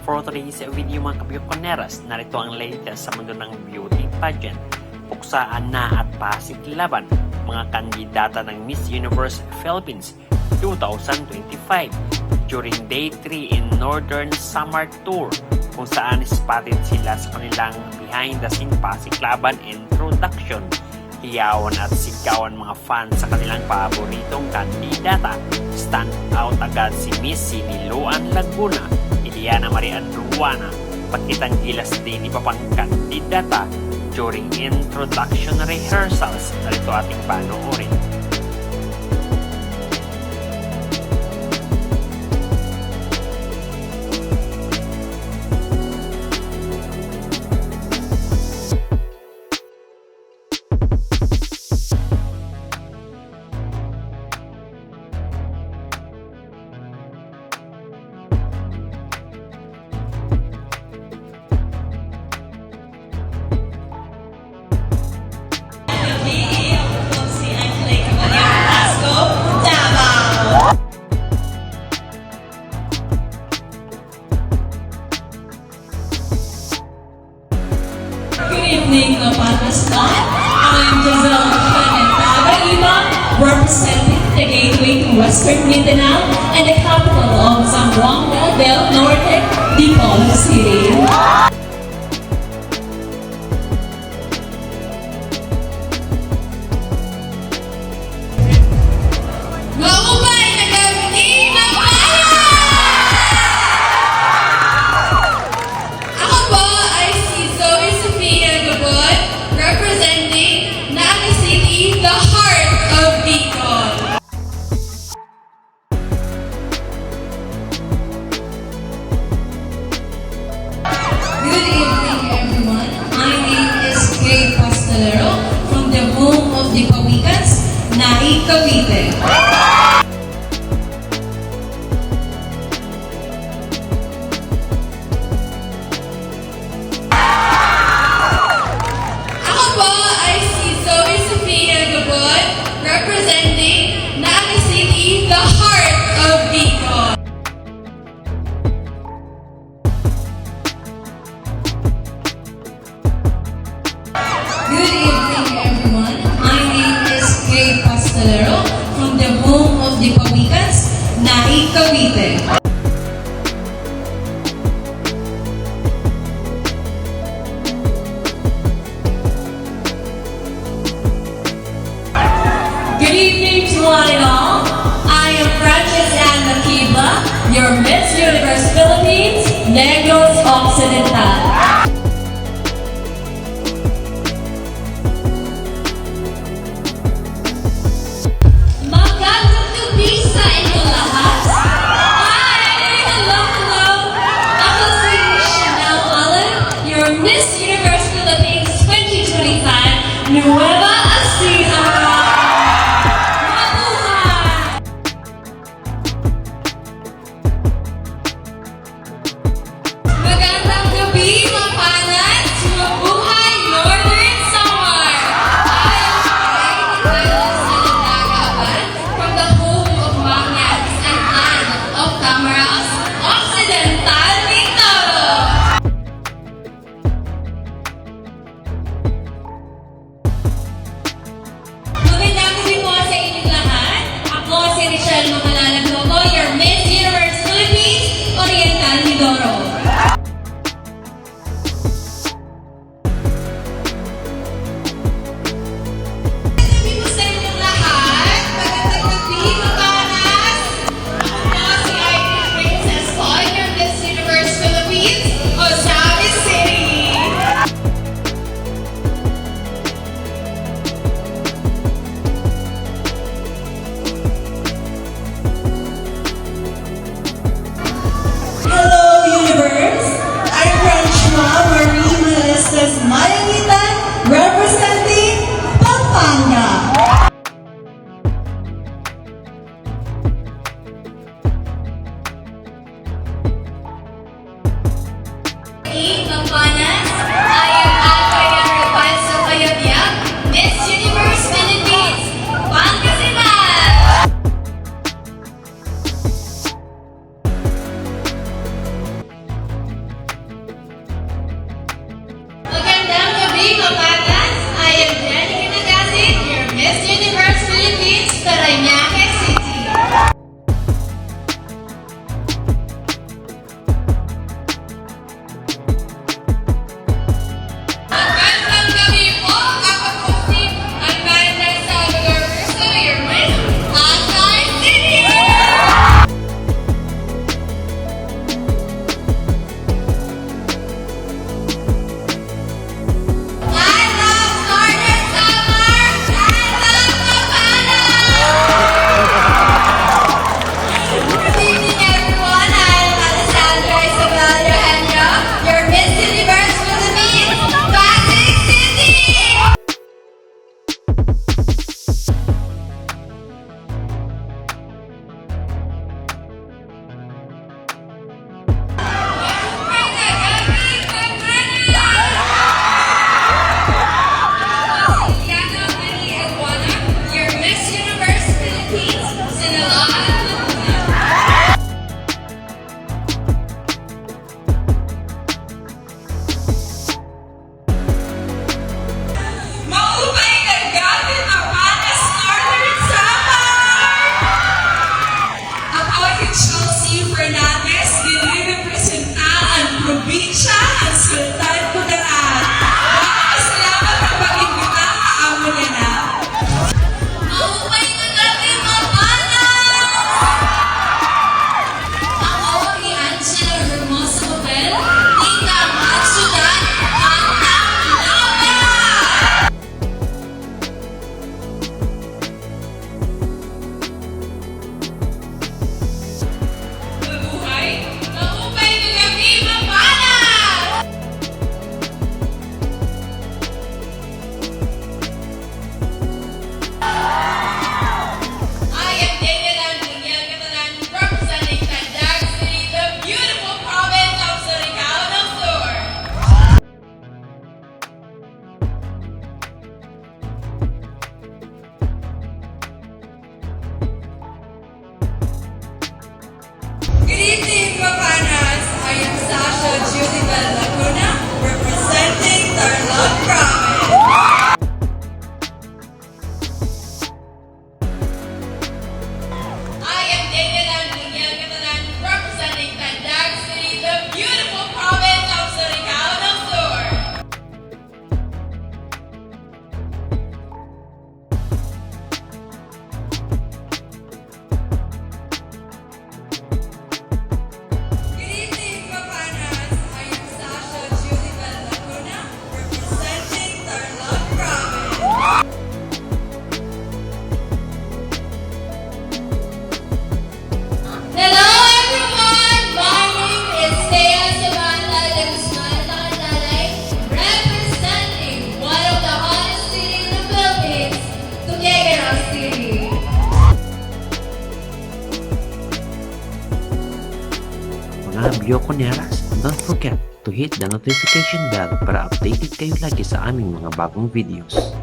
for today's video mga kabiyukoneras, narito ang latest sa mundo ng beauty pageant. Puksaan na at pasig laban mga kandidata ng Miss Universe Philippines 2025 during Day 3 in Northern Summer Tour, kung saan spotted sila sa kanilang behind the scene pasig laban introduction. Hiyawan at sigawan mga fans sa kanilang paboritong kandidata. Stand out agad si Miss Siniloan Laguna, Iliana Marian Ruana, pakitang gilas din iba pang kandidata during introduction rehearsals. Narito ating panoorin. Good evening, Pakistan. I'm Giselle Iba, representing the gateway to Western Mindanao and the capital of Zamboanga del Norte, Dipolo City. From the home of the Pawikans, Naik, Cavite. Ako po ay si Zoe Sofia Gabon, representing Naga City, the heart of Bicol. Good evening, everyone. My name is Kay Pastelero from the home of the Pawikans, Naik, Cavite. Good evening to one and all. I am Frances Ann Makibla, your Miss Universe Philippines, Negros Occidental. Miss Universe Philippines 2025, Nueva Ecija. Mabuhay! Magandang gabi, mga panas! Mabuhay, Northern Summer! I am Saladaga from the home of Magnets and land of Tamaras, Occidental Mindoro. Your Miss Universe Philippines, Oriental Mindoro. Sabi mo sa inyong lahat, magandang gabi, kapanas. Ako si Irish Princess Paul, your Miss Universe Philippines, Osamis City. Miss Universe Philippines, Parañaque City. Magandang gabi po! Ako po si Amanda Salvador Russo, your Miss Pasay City! I love Garden Summer! I love Havana! Good evening, everyone. I'm Alessandra Isabel Eugenio, your Miss Universe Philippines, Pasay City! Your Miss Universe Philippines, Sinaloa, Laguna. Maupay na gamit ang Panas Northern Samar! Ako si Chelsea Fernandez, dinirepresenta ang probinsya ang Sultan Kudarat. Salamat ang pag-imbita ka amo niya na. Maupay na gamit ang Panas! Ako si Angela Hermosa Mabel, tingkang at syudad ang Tanglawa! Mabuhay! Maupay na gabi, Mapanas! I am Daniel Daniel Catalan, representing Tandag City, the beautiful province of Surigao del Sur. Good evening, Mapanas. I am Sasha Julie Bel Laguna, representing Tarlac Province. I am Daniel Daniel Catalan, representing Tandag City, the beautiful province of Surigao del Sur. Good evening, Mapanas. I am Sasha Julie Bel Laguna, representing Tarlac Province. Hello, everyone. My name is Thea Savannah de Guzman Tacalalay, representing one of the hottest cities in the Philippines, Tuguegarao City. Mga Bioconeras, don't forget to hit the notification bell para updated kayo lagi sa aming mga bagong videos.